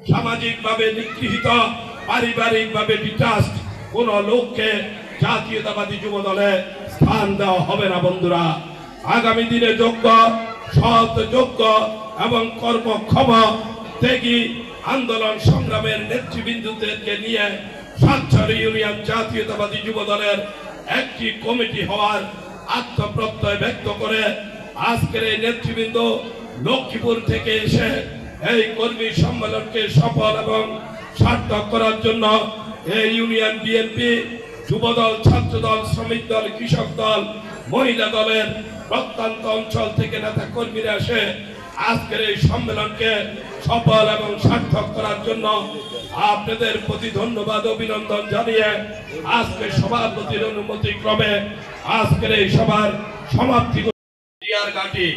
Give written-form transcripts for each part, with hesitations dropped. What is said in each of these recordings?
সামাজিকভাবে নিগৃহীত, পারিবারিকভাবে ডিটাচড কোন লোককে জাতীয়তাবাদী যুব দলে স্থান দেওয়া হবে না। বন্ধুরা, আগামী দিনে যোগ্য, সৎ, যোগ্য এবং কর্মক্ষম ত্যাগী আন্দোলন সংগ্রামের নেতৃবৃন্দদেরকে নিয়ে সাতছড়ি ইউনিয়ন জাতীয়তাবাদী যুব দলের একটি কমিটি হওয়ার আত্মপ্রত্যয় ব্যক্ত করে আজকের এই নেতৃবৃন্দ লক্ষ্মীপুর থেকে এসে এই কর্মী সম্মেলনকে সফল এবং সার্থক করার জন্য এই ইউনিয়ন বিএনপি, যুবদল, ছাত্রদল, শ্রমিক দল, কৃষক দল, মহিলা দলের প্রত্যন্ত অঞ্চল থেকে নেতা কর্মীরা এসে আজকের এই সম্মেলনকে সফল এবং সার্থক করার জন্য আপনাদের প্রতি ধন্যবাদ, অভিনন্দন জানিয়ে আজকে সভাপতির অনুমতি ক্রমে আজকের এই সভার সমাপ্তি। জিয়ার ঘাটি,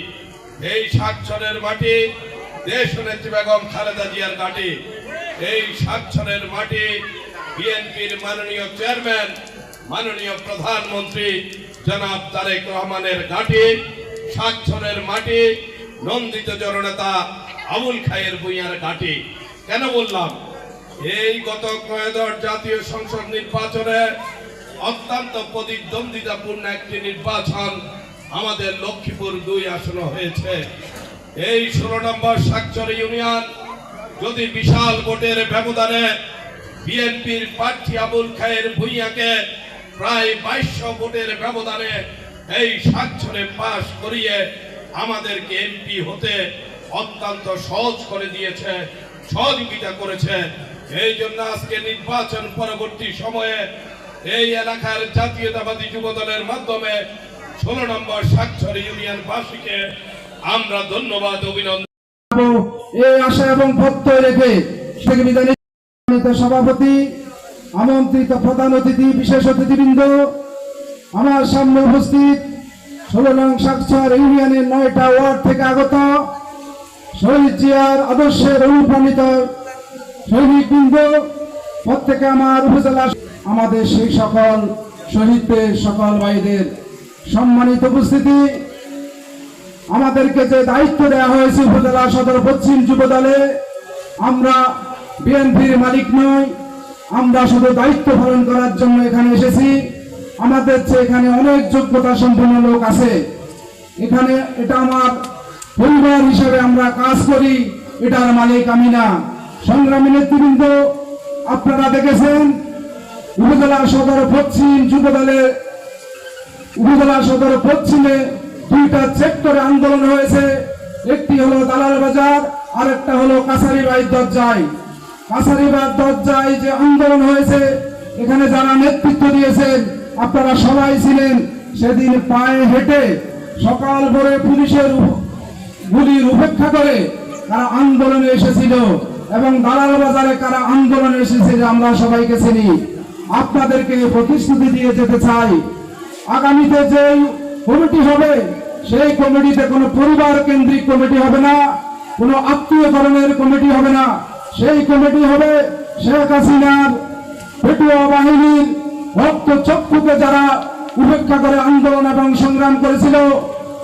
এই সাতছড়ের মাটি দেশনেত্রী বেগম খালেদা জিয়ার ঘাটি, এই সাতছড়ের মাটি বিএনপির মাননীয় চেয়ারম্যান, মাননীয় প্রধানমন্ত্রী জনাব তারেক রহমানের ঘাটি, সাতছড়ের মাটি নন্দিত জননেতা আবুল খায়ের ভূঁইয়ার ঘাটি। কেন বললাম? এই গত ত্রয়োদশ জাতীয় সংসদ নির্বাচনে অত্যন্ত প্রতিদ্বন্দ্বিতাপূর্ণ একটি নির্বাচন আমাদের লক্ষ্মীপুর 2 আসনে হয়েছে। এই 16 নম্বর সাতছড়ি ইউনিয়ন যদি বিশাল ভোটের ব্যবধানে বিএনপির প্রার্থী আবুল খায়ের ভূঁইয়াকে প্রায় 2200 ভোটের ব্যবধানে এই সাতছড়ে পাশ করিয়ে আমাদেরকে এমপি হতে অত্যন্ত সহজ করে দিয়েছে, সহযোগিতা করেছে। এই জন্য আজকে নির্বাচন পরবর্তী সময়ে এই এলাকার জাতীয়তাবাদী যুব দলের মাধ্যমে 16 নম্বর সাতছড়ি ইউনিয়ন বাসীকে আমরা ধন্যবাদ, অভিনন্দন এই আশা এবং প্রত্যয় রেখে সভাপতি, আমন্ত্রিত প্রধান অতিথি, বিশেষ অতিথিবৃন্দ, আমার সামনে উপস্থিত 16 নং সাতছড় ইউনিয়নের 9টা ওয়ার্ড থেকে আগত শহীদ জিয়ার আদর্শের অনুপ্রাণিত সৈনিকবৃন্দ, প্রত্যেকে আমার উপজেলা, আমাদের সেই সকল শহীদদের, সকল ভাইদের সম্মানিত উপস্থিতি, আমাদেরকে যে দায়িত্ব দেওয়া হয়েছে উপজেলা সদর পশ্চিম যুব দলে, আমরা বিএনপির মালিক নই, আমরা শুধু দায়িত্ব পালন করার জন্য এখানে এসেছি। আমাদের চেয়ে এখানে অনেক যোগ্যতা সম্পন্ন লোক আছে। এখানে এটা আমার পরিবার হিসেবে আমরা কাজ করি, এটার মালিক আমি না। সংগ্রামী নেতৃবৃন্দ, আপনারা দেখেছেন উপজেলা সদর পশ্চিম যুব দলের উপজেলা সদর পশ্চিমে 2টা সেক্টরে আন্দোলন হয়েছে। একটি হলো দালাল বাজার, আরেকটা হলো কাছারিবাড়ির দরজায়। কাছারিবাড়ির দরজায় যে আন্দোলন হয়েছে, এখানে যারা নেতৃত্ব দিয়েছেন আপনারা সবাই ছিলেন। সেদিন পায়ে হেঁটে সকাল ভোরে পুলিশের গুলির উপেক্ষা করে তারা আন্দোলনে এসেছিল, এবং দালাল বাজারে কারা আন্দোলনে এসেছে আমরা সবাইকে চিনি। আপনাদেরকে প্রতিশ্রুতি দিয়ে যেতে চাই, আগামীতে যে কমিটি হবে সেই কমিটিতে কোনো পরিবার কেন্দ্রিক কমিটি হবে না, কোনো আত্মীয়করণের কমিটি হবে না। সেই কমিটি হবে শেখ হাসিনার পেটুয়া বাহিনীর রক্তচক্ষুকে যারা উপেক্ষা করে আন্দোলন এবং সংগ্রাম করেছিল,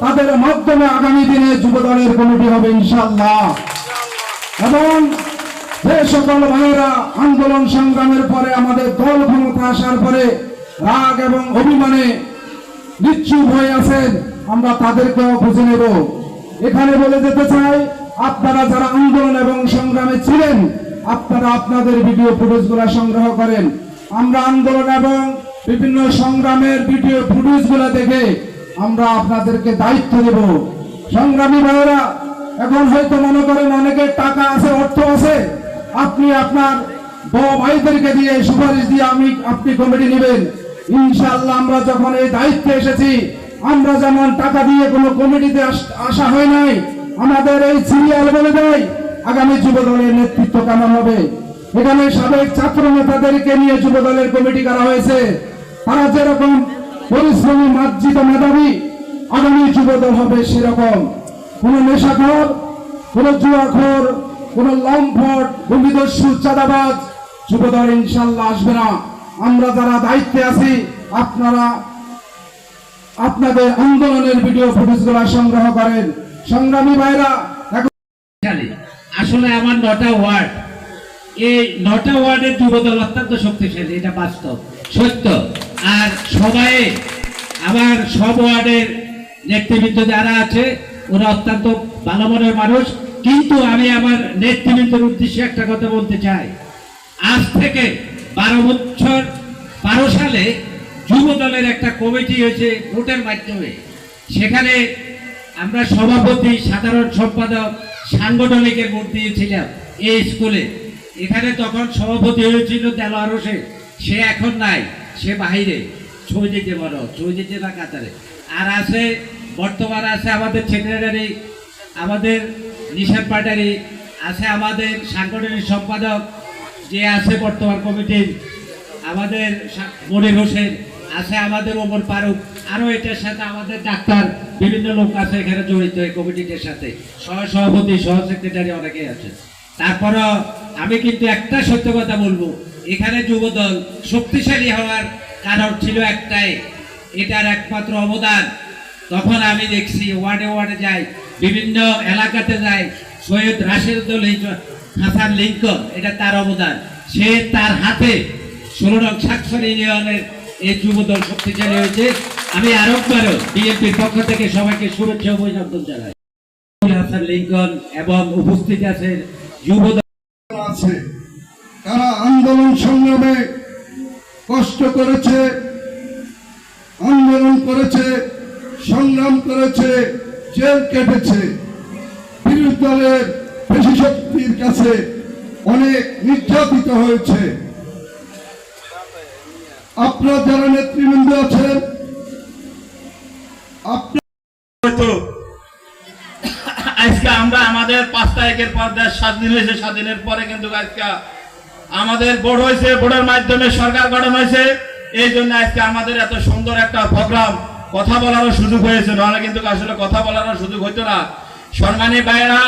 তাদের মাধ্যমে আগামী দিনে যুব দলের কমিটি হবে ইনশাআল্লাহ। এবং যে সকল ভাইয়েরা আন্দোলন সংগ্রামের পরে আমাদের দল ক্ষমতা আসার পরে রাগ এবং অভিমানে নিশ্চুপ হয়ে আছেন, আমরা তাদেরকেও বুঝে নেব। এখানে বলে যেতে চাই, আপনারা যারা আন্দোলন এবং সংগ্রামে ছিলেন, আপনারা আপনাদের ভিডিও ফুটেজগুলো সংগ্রহ করেন। আমরা আন্দোলন এবং বিভিন্ন সংগ্রামের ভিডিও ফুটেজগুলো দেখে আমরা আপনাদেরকে দায়িত্ব দেব। সংগ্রামী ভাইয়েরা, এখন হয়তো মনে করেন অনেকের টাকা আছে, অর্থ আছে, আপনি আপনার বড় ভাইদেরকে দিয়ে সুপারিশ দিয়ে আপনি কমিটি নেবেন। ইনশাআল্লাহ আমরা যখন এই দায়িত্বে এসেছি, আমরা যেমন টাকা দিয়ে কোনো কমিটিতে আসা হয় নাই, আমাদের এই সিরিয়াল বলে দেয় আগামী যুব দলের নেতৃত্ব কেমন হবে। এখানে সাবেক ছাত্র নেতাদেরকে নিয়ে যুব দলের কমিটি করা হয়েছে। তারা যেরকম পরিশ্রমী, মার্জিত, মেধাবী, আগামী যুব দল হবে সেরকম। কোন নেশাখোর, কোন জুয়াখোর, কোন লম্পট, ভূমিদস্যু, চাঁদাবাজ যুব দল ইনশাআল্লাহ আসবে না। আমরা যারা দায়িত্বে আছি, আপনারা আপনাদের আন্দোলনের ভিডিও ফুটেজগুলো সংগ্রহ করেন। সংগ্রামী ভাইরা, আসলে আমার 9টা ওয়ার্ড, এই 9টা ওয়ার্ডের যুবদল অত্যন্ত শক্তিশালী, এটা বাস্তব সত্য। আর সবাই আমার সব ওয়ার্ডের নেতৃবৃন্দ যারা আছে ওরা অত্যন্ত ভালো মনের মানুষ। কিন্তু আমি আমার নেতৃবৃন্দের উদ্দেশ্যে একটা কথা বলতে চাই, আজ থেকে 12 সালে যুব দলের একটা কমিটি হয়েছে ভোটের মাধ্যমে। সেখানে আমরা সভাপতি, সাধারণ সম্পাদক, সাংগঠনিকের ভোট দিয়েছিলাম এই স্কুলে। এখানে তখন সভাপতি হয়েছিল দেলোয়ার হোসেন, সে এখন নাই, সে বাহিরে ছয় দিতে না কাতারে। আর আছে বর্তমান আছে আমাদের সেক্রেটারি, আমাদের নিশান পাটারি আছে, আমাদের সাংগঠনিক সম্পাদক যে আছে বর্তমান কমিটির আমাদের মনির হোসেন আছে, আমাদের ওমর ফারুক, আরো এটার সাথে আমাদের ডাক্তার, বিভিন্ন লোক আছে এখানে জড়িত এই কমিটির সাথে, সভাপতি, সহ সেক্রেটারি অনেকেই আছে। তারপরও আমি কিন্তু একটা সত্য কথা বলবো, এখানে যুবদল শক্তিশালী হওয়ার কারণ ছিল একটাই, এটার একমাত্র অবদান। তখন আমি দেখছি ওয়ার্ডে ওয়ার্ডে যাই, বিভিন্ন এলাকাতে যাই, সৈয়দ রাশেদুল হাসান লিঙ্কন, এটা তার অবদান। সে তার হাতে 16 নং সাক্ষর ইউনিয়নের এই যুবদল শক্তিশালী হয়েছে। আমি আরেকবারও বিএনপির পক্ষ থেকে সবাইকে শুভেচ্ছা ও অভিনন্দন জানাই। হাসান লিঙ্কন এবং উপস্থিত আছেন যুবদল আছে, তারা আন্দোলন সংগ্রামে কষ্ট করেছে, আন্দোলন করেছে, সংগ্রাম করেছে, জেল কেটেছে, বিরোধী দলের পেশি শক্তির কাছে অনেক নির্যাতিত হয়েছে। আপনার যারা নেতৃবৃন্দ আছেন, আজকে আমরা আমাদের 5 তারিখের পর দেশ স্বাধীন হয়েছে, স্বাধীনের পরে কিন্তু আজকে আমাদের ভোট হয়েছে, ভোটের মাধ্যমে সরকার গঠন হয়েছে। এই জন্য আজকে আমাদের এত সুন্দর একটা প্রোগ্রাম, কথা বলারও সুযোগ হয়েছে, নাহলে কিন্তু আসলে কথা বলারও সুযোগ হইতো না। সম্মানী ভাইয়েরা,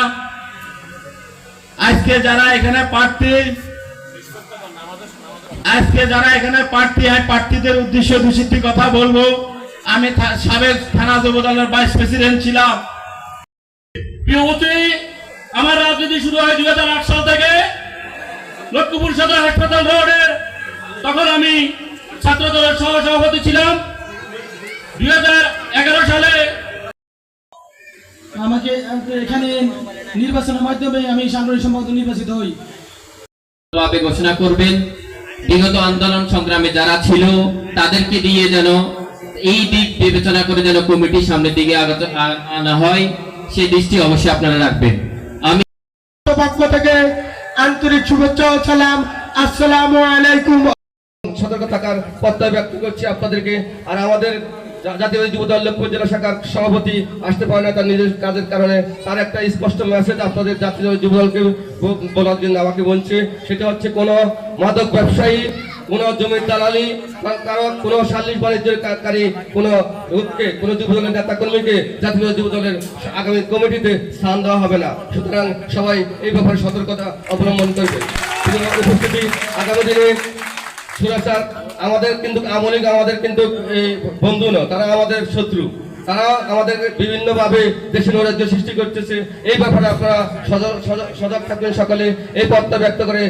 আজকে যারা এখানে প্রার্থী, হয় প্রার্থীদের উদ্দেশ্যে 2-3টি কথা বলবো। আমি সাবেক থানা যুবদলের ভাইস প্রেসিডেন্ট ছিলাম। আমার রাজনীতি শুরু হয় 2008 সাল থেকে, লক্ষ্মীপুর সদর হাসপাতাল রোডের, তখন আমি ছাত্র দলের সভাপতি ছিলাম। 2011 সালে আমাকে এখানে নির্বাচনের মাধ্যমে আমি সাংগঠনিক সম্পাদক নির্বাচিত হই। ঘোষণা করবেন, বিগত আন্দোলন সংগ্রামে যারা ছিল তাদেরকে দিয়ে যেন এই দিক বিবেচনা করে যেন কমিটি সামনের দিকে আনা হয়, সেই দৃষ্টি অবশ্যই আপনারা রাখবেন। আমি পক্ষ থেকে আন্তরিক শুভেচ্ছা ও সালাম, আসসালামু আলাইকুম। সতর্ক থাকার প্রত্যয় ব্যক্ত করছি আপনাদেরকে। আর আমাদের জাতীয় যুবদল লক্ষ্মীপুর জেলা শাখার সভাপতি আসতে পারে না তার নিজের কাজের কারণে, তার একটা স্পষ্ট মেসেজ আপনাদের জাতীয় যুবদলকে বলার জন্য আমাকে বলছে, সেটা হচ্ছে কোনো মাদক ব্যবসায়ী, কোনো জমির দালালি, কারণ কোনো সালিশ বাণিজ্যকারী, কোনো যুবদলের নেতা কর্মীকে জাতীয় যুবদলের আগামী কমিটিতে স্থান দেওয়া হবে না। সুতরাং সবাই এই ব্যাপারে সতর্কতা অবলম্বন করবে। উপস্থিতি আগামী দিনে সুরাচার আমাদের কিন্তু আমলিক আমাদের কিন্তু বন্ধু নয়, তারা আমাদের শত্রু। তারা আমাদের বিভিন্ন ভাবে দেশে নৈরাজ্য সৃষ্টি করতেছে। এই ব্যাপারে আপনারা সজাগ থাকবেন সকলে। এই বার্তা ব্যক্ত করে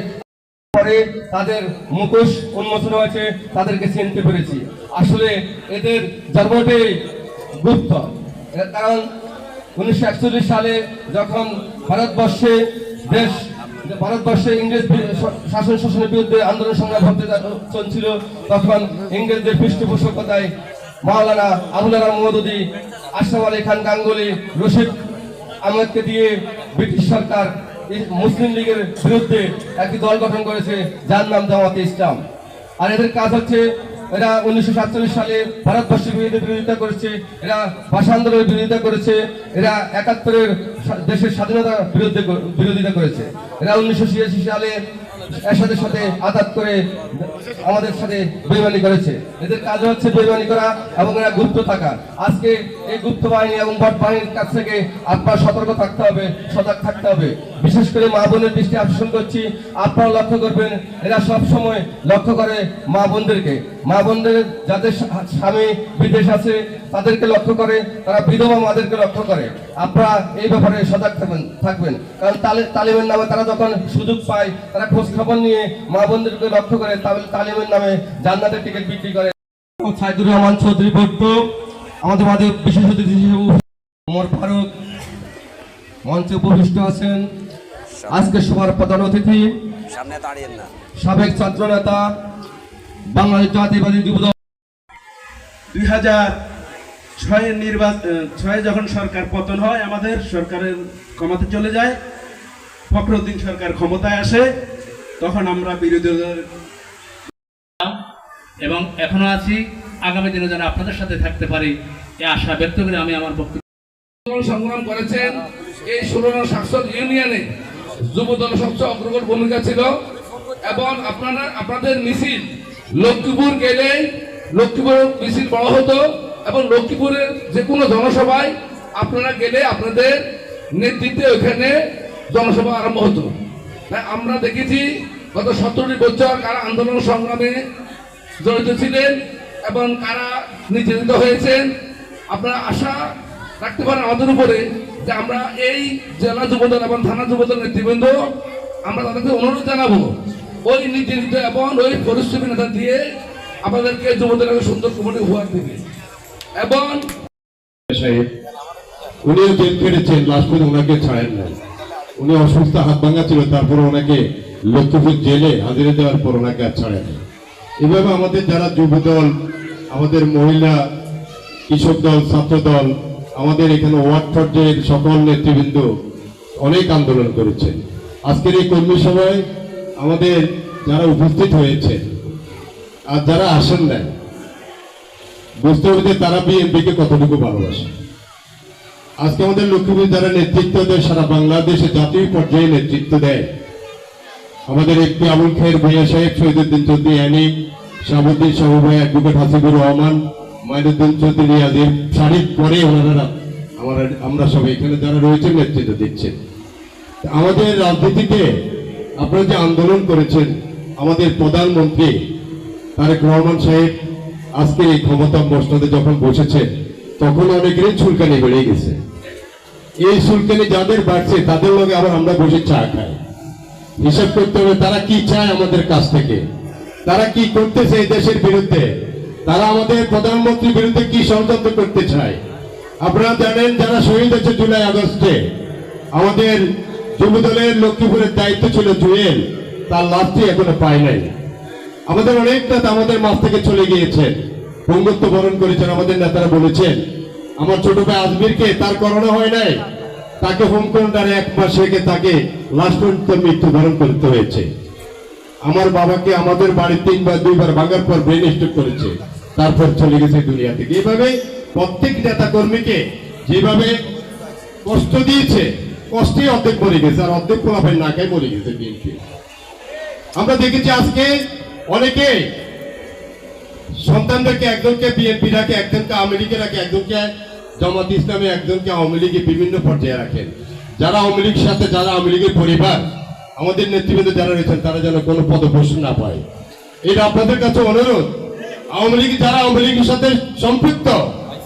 পরে তাদের মুখোশ উন্মোচন হয়েছে, তাদেরকে চিনতে পেরেছি। আসলে এদের জন্মটাই গুপ্ত, কারণ 1941 সালে যখন ভারতবর্ষে ইংরেজ শাসন শোষণের বিরুদ্ধে আন্দোলন সংগ্রাম হতে চলছিল, তখন ইংরেজদের পৃষ্ঠপোষকতায় মাওলানা আবুল কালাম মওদুদী, আশরাফ আলী খান গাঙ্গুলি, রশিদ আহমেদকে দিয়ে ব্রিটিশ সরকার মুসলিম লীগের বিরুদ্ধে একটি দল গঠন করেছে, যার নাম জামাতে ইসলাম। আর এদের কাজ হচ্ছে, এরা 1947 সালে ভারতবর্ষের বিরোধিতা করেছে, এরা ভাষা আন্দোলনের বিরোধিতা করেছে, এরা 71-এর দেশের স্বাধীনতার বিরোধিতা করেছে। এরা 1986 সালে এরশাদের সাথে আঘাত করে আমাদের সাথে বেইমানি করেছে। এদের কাজ হচ্ছে বেইমানি করা এবং এরা গুপ্ত থাকা। আজকে এই গুপ্ত বাহিনী এবং বট বাহিনীর কাছ থেকে আপনার সতর্ক থাকতে হবে, সজাগ থাকতে হবে। বিশেষ করে মা বোনের দৃষ্টি আকর্ষণ করছি, আপনারা লক্ষ্য করবেন, এরা সব সময় লক্ষ্য করে মা বোনদেরকে। মা বোনদের যাদের স্বামী বিদেশ আছে তাদেরকে লক্ষ্য করে, তারা বিধবা মাদেরকে লক্ষ্য করে। আপনারা এই ব্যাপারে সজাগ থাকবেন কারণ তালিমের নামে তারা যখন সুযোগ পায় তারা খোঁজ খবর নিয়ে মা বোনদেরকে লক্ষ্য করে তালিমের নামে জান্নাতের টিকিট বিক্রি করে। সাইদুর রহমান চৌধুরী ভট্ট আমাদের মাঝে বিশেষ অতিথি হিসেবে ওমর ফারুক মঞ্চে উপবিষ্ট আছেন। আজকে সবার প্রধান অতিথি সাবেক ছাত্র নেতা বাংলাদেশ জাতীয়বাদী যুবদল। 2006 যখন সরকার পতন হয়, আমাদের সরকারের ক্ষমতা চলে যায়, ফখরুদ্দিন সরকার ক্ষমতায় আসে, তখন আমরা বিরোধী দলের এবং এখনো আছি, আগামী দিনে যেন আপনাদের সাথে থাকতে পারি এই আশা ব্যক্ত করে আমি আমার বক্তব্য সংগ্রাম করেছেন। এই 16 নং শাসক ইউনিয়নে যুবদল সবচেয়ে অগ্রগণ্য ভূমিকা ছিল এবং আপনাদের মিছিল লক্ষ্মীপুর গেলে লক্ষ্মীপুর মিছিল বড় হতো এবং লক্ষ্মীপুরের যে কোনো জনসভায় আপনারা গেলে আপনাদের নেতৃত্বে ওইখানে জনসভা আরম্ভ হতো। তাই আমরা দেখেছি গত 17টি বছর কারা আন্দোলন সংগ্রামে জড়িত ছিলেন এবং কারা নির্যাতিত হয়েছেন। আপনারা আশা রাখতে পারেন আমাদের উপরে যে আমরা এই জেলা যুবদল এবং থানা যুবদল নেতৃবৃন্দ আমরা তাদেরকে অনুরোধ জানাবো ওই নির্যাতিত এবং ওই পরিশ্রমী নেতা দিয়ে আমাদেরকে যুবদলের সুন্দর কমিটি উপহার দেবে। এবং উনিও জেল খেটেছেন, লাস্ট পর্যন্ত ওনাকে ছাড়েন নাই। উনি অসুস্থ, হাত ভাঙা ছিল, তারপর ওনাকে লক্ষ্মীপুর জেলে হাজিরা দেওয়ার পর ওনাকে আর ছাড়েন নাই। এভাবে আমাদের যারা যুবদল, আমাদের মহিলা, কৃষক দল, ছাত্র দল, আমাদের এখানে ওয়ার্ড পর্যায়ের সকল নেতৃবৃন্দ অনেক আন্দোলন করেছেন। আজকের এই কর্মী সভায় আমাদের যারা উপস্থিত হয়েছে আর যারা আসেন নাই, বুঝতে হবে যে তারা বিএনপিকে কতটুকু ভালোবাসে। আজকে আমাদের লক্ষ্মীপুর যারা নেতৃত্ব দেয়, সারা বাংলাদেশে জাতীয় পর্যায়ে নেতৃত্ব দেয়, আমাদের একটি আবুল খায়ের ভূঁইয়া সাহেব, শহীদুদ্দিন চৌধুরী অ্যানি, শাহাবুদ্দিন শাহু ভাই, অ্যাডভোকেট হাসিবুর রহমান, মাইনুদ্দিন চৌধুরী আজিম, শারিফ পরে ওনারা আমরা সবাই এখানে যারা রয়েছেন নেতৃত্ব দিচ্ছেন। আমাদের রাজনীতিতে আপনারা যে আন্দোলন করেছেন, আমাদের প্রধানমন্ত্রী তারেক রহমান সাহেব আজকে এই ক্ষমতা মসনদে যখন বসেছেন তখন অনেকেরই চুলকানি বেড়ে গেছে। এই চুলকানি যাদের বাড়ছে তাদের লগে আবার আমরা বসে চা খাই। হিসাব করতে হবে তারা কি চায় আমাদের কাছ থেকে, তারা কি করতেছে এই দেশের বিরুদ্ধে, তারা আমাদের প্রধানমন্ত্রীর বিরুদ্ধে কি ষড়যন্ত্র করতে চায়। আপনারা জানেন যারা শহীদ হয়েছে জুলাই আগস্টে, আমাদের যুবদলের লক্ষ্মীপুরের দায়িত্ব ছিল জুয়েল, তার লাশটি এখনো পায় নাই। আমাদের অনেকটা আমাদের মাছ থেকে চলে গিয়েছেন, পঙ্গুত্ব বরণ করেছেন। আমাদের নেতারা বলেছেন আমার ছোট ভাই আজমিরকে তার করোনা হয় নাই, তাকে হোম কোয়ারেন্টাইনে 1 মাস রেখে তাকে লাস্ট পর্যন্ত মৃত্যুবরণ করতে হয়েছে। আমার বাবাকে আমাদের বাড়ির 3 বার 2 বার ভাঙার পর ব্রেন স্ট্রোক করেছে, তারপর চলে গেছে দুনিয়া থেকে। এইভাবে প্রত্যেক নেতা কর্মীকে যেভাবে কষ্ট দিয়েছে, কষ্টে অর্ধেক মরে গেছে আর অর্ধেক পোলাপের না খায় মরে গেছে বিএনপি। আমরা দেখেছি আজকে অনেকে সন্তানদেরকে একজনকে বিএনপি রাখে, একজনকে আওয়ামী লীগে রাখে, একজনকে জামাত ইসলামে, একজনকে আওয়ামী লীগে বিভিন্ন পর্যায়ে রাখেন। যারা আওয়ামী লীগের সাথে, যারা আওয়ামী লীগের পরিবার, আমাদের নেতৃবৃন্দ যারা রয়েছেন তারা যেন কোনো পদপোষ না পায়, এটা আপনাদের কাছে অনুরোধ। আওয়ামী লীগ যারা আওয়ামী লীগের সাথে সম্পৃক্ত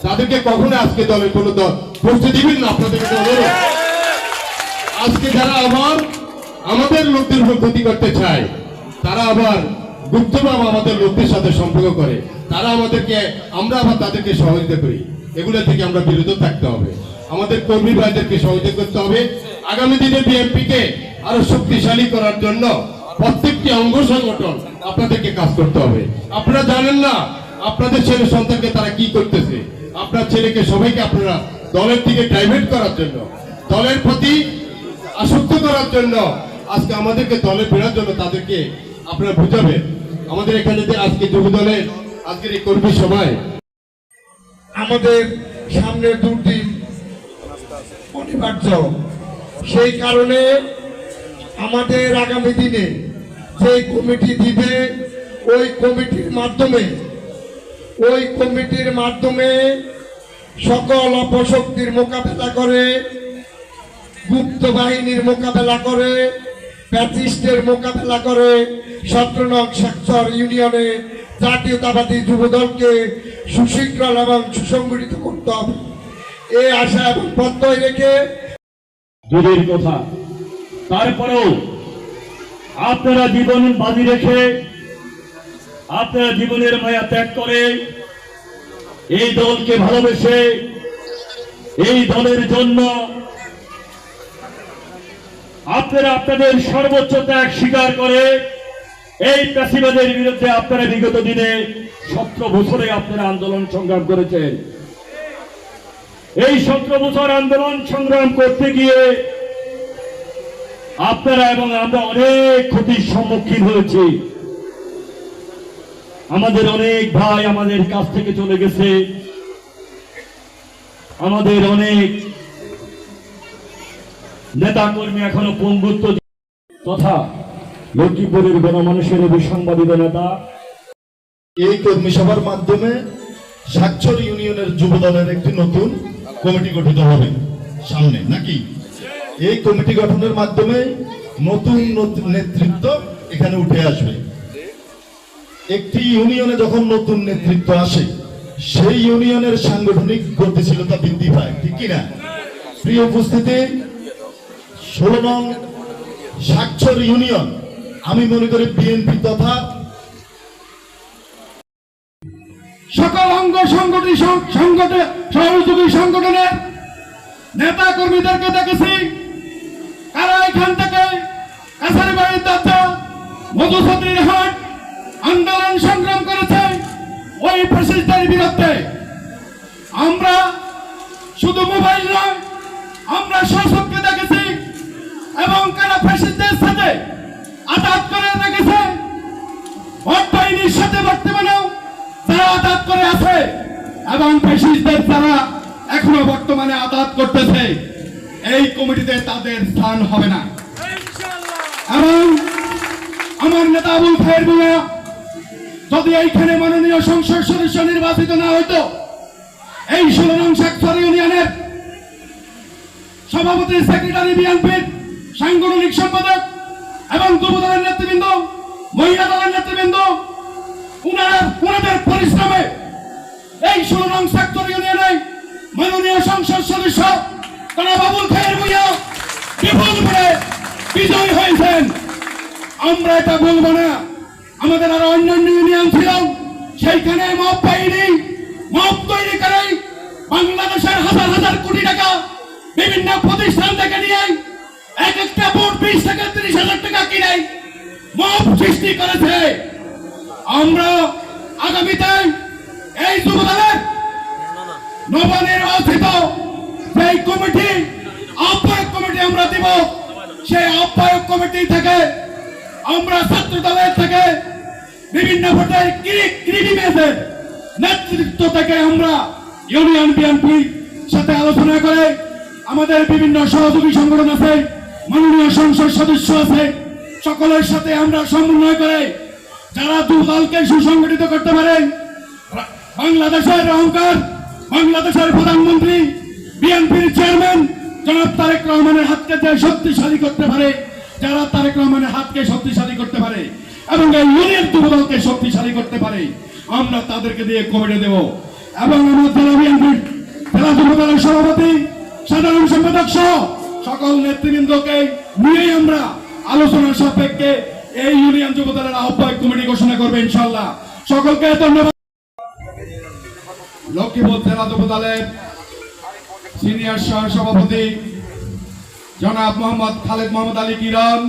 তাদেরকে কখনো আজকে দলের কোনো দল বসতে দিবেন না, আপনাদের কাছে অনুরোধ। আজকে যারা আবার আমাদের লোকদের উপর ক্ষতি করতে চায়, তারা আবার গুপ্তভাবে আমাদের লোকদের সাথে সম্পর্ক করে, তারা আমাদেরকে, আমরা আবার তাদেরকে সহযোগিতা করি। এগুলো থেকে আমরা বিরত থাকতে হবে। আমাদের কর্মী ভাইদেরকে সহযোগিতা করতে হবে। আগামী দিনে বিএনপিকে আরো শক্তিশালী করার জন্য প্রত্যেকটি অঙ্গ সংগঠন আপনাদেরকে কাজ করতে হবে। আপনারা জানেন না আপনাদের ছেলে সন্তানকে তারা কি করতেছে। আপনার ছেলেকে সবাইকে আপনারা দলের দিকে ডাইভার্ট করার জন্য, দলের প্রতি আসক্ত করার জন্য, আজকে আমাদেরকে দলে ফেরার জন্য তাদেরকে আপনারা বুঝাবেন। আমাদের এখানে যে আজকে যুবদলের আজকের এই কর্মী সভায় আমাদের সামনে 2 দিন অনিবার্য, সেই কারণে আমাদের আগামী দিনে যে কমিটি দিবে ওই কমিটির মাধ্যমে সকল অপশক্তির মোকাবেলা করে, গুপ্ত বাহিনীর মোকাবেলা করে, প্যাথিস্টের মোকাবেলা করে 17 নং সেক্টর ইউনিয়নে জাতীয়তাবাদী যুবদলকে সুশৃঙ্খল এবং সুসংগঠিত করতে হবে। এই আশা এবং প্রত্যয় রেখে দূরের কথা, তারপরেও আপনারা জীবন বাজি রেখে আপনারা জীবনের মায়া ত্যাগ করে এই দলকে ভালোবেসে এই দলের জন্য আপনারা আপনাদের সর্বোচ্চ ত্যাগ স্বীকার করে এই প্যাসিবাদের বিরুদ্ধে আপনারা বিগত দিনে 17 বছরে আপনারা আন্দোলন সংগ্রাম করেছেন। এই 17 বছর আন্দোলন সংগ্রাম করতে গিয়ে আপনারা এবং আমরা অনেক ক্ষতির সম্মুখীন হয়েছি। আমাদের অনেক ভাই আমাদের কাছ থেকে চলে গেছে, আমাদের অনেক নেতা কর্মী এখনো পঙ্গুত্ব তথা লক্ষ্মীপুরের গণমানুষের অভিসংবাদিত নেতা। এই কর্মী সভার মাধ্যমে সাক্ষর ইউনিয়নের যুব দলের একটি নতুন কমিটি গঠিত হবে সামনে, নাকি? এই কমিটি গঠনের মাধ্যমে নতুন নতুন নেতৃত্ব এখানে উঠে আসবে। একটি ইউনিয়নে যখন নতুন নেতৃত্ব আসে সেই ইউনিয়নের সাংগঠনিক গতিশীলতা বৃদ্ধি পায়, ঠিক কিনা? প্রিয় উপস্থিতি, 16 নং সাক্ষর ইউনিয়ন আমি মনে করি বিএনপি তথা সকল অঙ্গ সহযোগী সংগঠনের নেতা কর্মীদেরকে দেখেছি তারা এখান থেকে কাছারিবাড়ির দাতা মধুসূদনের হাট আন্দোলন সংগ্রাম করেছে ওই ফ্যাসিস্টদের বিরুদ্ধে। আমরা শুধু মোবাইল নয়, আমরা সশস্ত্রকে দেখেছি এবং কারা ফ্যাসিস্টদের সাথে আঘাত করে রেখেছে। ভোট বাহিনীর সাথে বর্তমানেও তারা আঘাত করে আছে এবং ফ্যাসিস্টদের তারা এখনো বর্তমানে আঘাত করতেছে। এই কমিটিতে তাদের স্থান হবে না। এবং আমার নেতা আবুল খায়ের ভূঁইয়া যদি এইখানে মাননীয় সংসদ সদস্য নির্বাচিত না হইতো, এই 16 নং সাক্ষর ইউনিয়নের সভাপতি, সেক্রেটারি, বিএনপির সাংগঠনিক সম্পাদক এবং যুব দলের নেতৃবৃন্দ, মহিলা দলের নেতৃবৃন্দ, উনাদের পরিশ্রমে এই 16 নং সাক্ষর ইউনিয়নে মাননীয় সংসদ সদস্য জনাব আবুল খায়ের ভূঁইয়া বিপুল ভোটে বিজয়ী হয়েছেন। আমরা এটা বলবো না। আমাদের আরো অন্যান্য ইউনিয়ন ছিল, সেইখানে মব বাহিনী মব তৈরি করে বাংলাদেশের হাজার হাজার কোটি টাকা বিভিন্ন প্রতিষ্ঠান থেকে নিয়ে এক একটা ভোট 20 থেকে 30,000 টাকা কিনে মব সৃষ্টি করেছে। আমরা আগামীতে এই যুব দলের নবনির্বাচিত সেই কমিটি আহ্বায়ক কমিটি আমরা দিব। সেই আহ্বায়ক কমিটি থেকে আমরা ছাত্র দলের থেকে বিভিন্ন ভোটের ক্রিটিমেসের নেতৃত্ব থেকে আমরা ইউনিয়ন বিএনপি সাথে আলোচনা করে আমাদের বিভিন্ন সহযোগী সংগঠন আছে, মাননীয় সংসদ সদস্য আছে, সকলের সাথে আমরা সমন্বয় করে যারা দু দলকে সুসংগঠিত করতে পারে, বাংলাদেশের অহংকার, বাংলাদেশের প্রধানমন্ত্রী, বিএনপির চেয়ারম্যান জনাব তারেক রহমানের হাতকে যে শক্তিশালী করতে পারে, যারা তারেক রহমানের হাতকে শক্তিশালী করতে পারে এবং এই ইউনিয়ন যুব দলকে শক্তিশালী করতে পারে, আমরা তাদেরকে দিয়ে কমিটি দেব। এবং আমার জেলা বিএনপির জেলা যুব দলের সভাপতি, সাধারণ সম্পাদক সহ সকল নেতৃবৃন্দকে নিয়ে আমরা আলোচনার সাপেক্ষে এই ইউনিয়ন যুব দলের আহ্বায়ক কমিটি ঘোষণা করবে ইনশাআল্লাহ। সকলকে ধন্যবাদ। লক্ষ্মীপুর জেলা যুব দলের সিনিয়র সহ সভাপতি জনাব মোহাম্মদ খালেদ মোহাম্মদ আলী কিরণ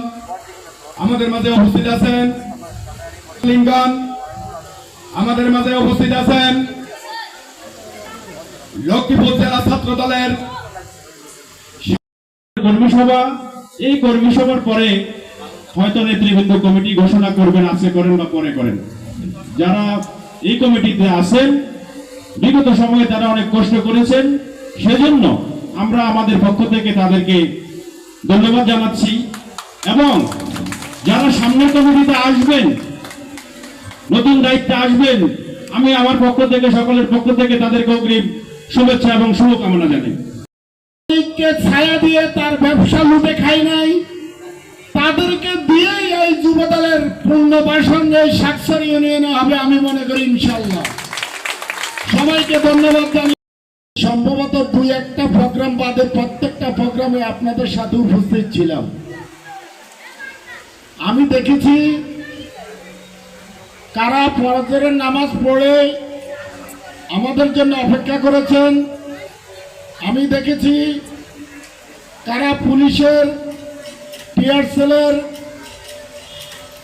আমাদের মাঝে উপস্থিত আছেন। লিঙ্গন আমাদের মাঝে উপস্থিত আছেন। লক্ষ্মীপুর জেলা ছাত্র দলের কর্মী সভা, এই কর্মী সভার পরে হয়তো নেতৃবৃন্দ কমিটি ঘোষণা করবেন, আজকে করেন বা পরে করেন। যারা এই কমিটিতে আছেন বিগত সময়ে তারা অনেক কষ্ট করেছেন, সেজন্য আমরা আমাদের পক্ষ থেকে তাদেরকে ধন্যবাদ জানাচ্ছি। এবং যারা সামনের কমিটিতে আসবেন, নতুন দায়িত্বে আসবেন, আমি আমার পক্ষ থেকে সকলের পক্ষ থেকে তাদেরকে অগ্রিম শুভেচ্ছা এবং শুভকামনা জানাই। ছায়া দিয়ে তার ব্যবসা লুটে খাই নাই, তাদেরকে দিয়েই এই যুব দলের পুনর্বাসন সাক্ষর ইউনিয়নে হবে আমি মনে করি ইনশাআল্লাহ। সবাইকে ধন্যবাদ জানাই। সম্ভবত দুই একটা প্রোগ্রাম বাদে প্রত্যেকটা প্রোগ্রামে আপনাদের সাথে উপস্থিত ছিলাম। আমি দেখেছি কারা ফজরের নামাজ পড়ে আমাদের জন্য অপেক্ষা করেছেন। আমি দেখেছি কারা পুলিশের টিয়ার সেলের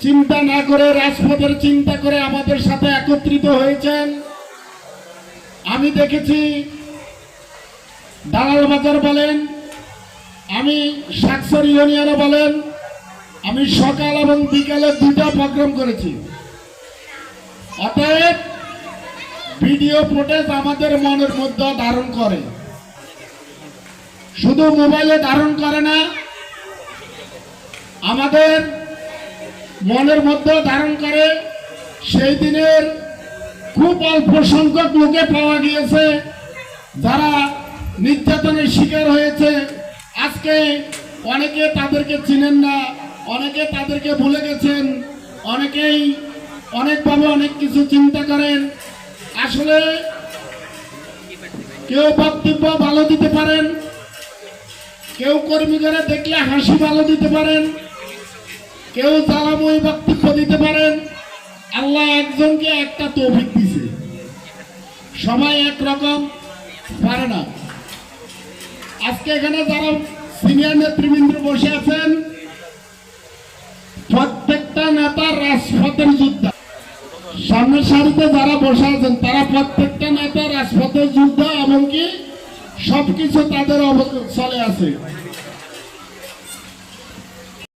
চিন্তা না করে রাজপথের চিন্তা করে আমাদের সাথে একত্রিত হয়েছেন। আমি দেখেছি দালাল বাজার বলেন, আমি শাকসর ইউনিয়নে বলেন, আমি সকাল এবং বিকালে দুটা প্রোগ্রাম করেছি। অতএব ভিডিও ফুটেজ আমাদের মনের মধ্যে ধারণ করে, শুধু মোবাইলে ধারণ করে না, আমাদের মনের মধ্যে ধারণ করে। সেই দিনের খুব অল্প সংখ্যক লোকে পাওয়া গিয়েছে যারা নির্যাতনের শিকার হয়েছে। আজকে অনেকে তাদেরকে চিনেন না, অনেকে তাদেরকে ভুলে গেছেন, অনেকেই অনেকভাবে অনেক কিছু চিন্তা করেন। আসলে কেউ বক্তব্য ভালো দিতে পারেন, কেউ কর্মী করে দেখলে হাসি ভালো দিতে পারেন, কেউ জ্বালাময়ী বক্তব্য দিতে পারেন। আল্লাহ একজনকে একটা তৌফিক দিছে, সবাই একরকম পারে না। আজকে এখানে যারা সিনিয়র নেতৃবৃন্দ বসে আছেন, প্রত্যেকটা নেতা রাজপথের যোদ্ধা। সামনের সারিতে যারা বসে আছেন তারা প্রত্যেকটা নেতা রাজপথের যোদ্ধা, এমনকি সবকিছু তাদের চলে আছে।